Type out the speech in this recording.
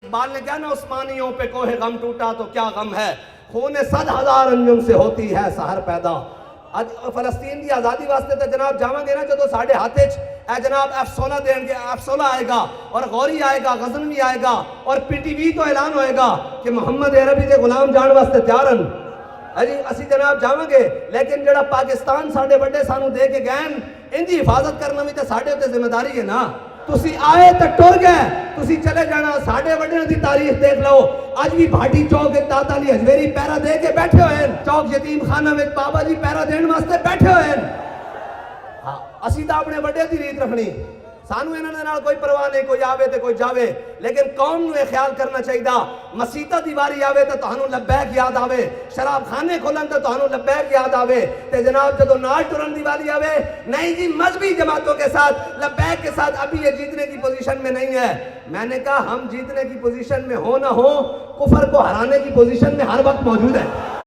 اقبال نے کہا نا عثمانیوں پہ کوہ غم ٹوٹا تو کیا غم ہے، خون 100,000 انجم سے ہوتی ہے سحر پیدا۔ فلسطین کی آزادی واسطے تو جناب جاواں گے نا جدو ساڑھے ہاتھے اے جناب F-16 دیں گے، F-16 آئے گا اور غوری آئے گا، غزنوی آئے گا اور PTV تو اعلان ہوئے گا کہ محمد عربی دے غلام جان واسطے تیار ہیں۔ اسی جناب جاواں گے، لیکن جڑا پاکستان ساڑھے بڑے سانو دے کے گئن ان دی حفاظت کرنا بھی تے ساڑھے ہوتے ذمہ داری ہے نا۔ تسی آئے تے ٹر گئے، تسی چلے جانا، ساڑھے بڑے دی تاریخ دیکھ لو، آج بھی بھاٹی چوک داتا علی حجویری پیرا دے کے بیٹھے ہوئے ہیں، چوک یتیم خانہ میں بابا جی پیرا دین واسطے بیٹھے ہوئے ہیں۔ اسی تا اپنے بڑے دی ریت رکھنی، سانو انہوں نے کوئی پرواہ نہیں، کوئی آوے تے کوئی جاوے، لیکن قوم نے خیال کرنا چاہیے مسیطہ دیواری آوے تو تہانوں لبیک یاد آوے، شراب خانے کھولن تو تہانوں لبیک یاد آوے، تے جناب جدو نال ٹرن دیوالی آوے، نہیں جی مذہبی جماعتوں کے ساتھ لبیک کے ساتھ ابھی یہ جیتنے کی پوزیشن میں نہیں ہے۔ میں نے کہا ہم جیتنے کی پوزیشن میں ہو نہ ہو، کفر کو ہرانے کی پوزیشن میں ہر وقت موجود ہے۔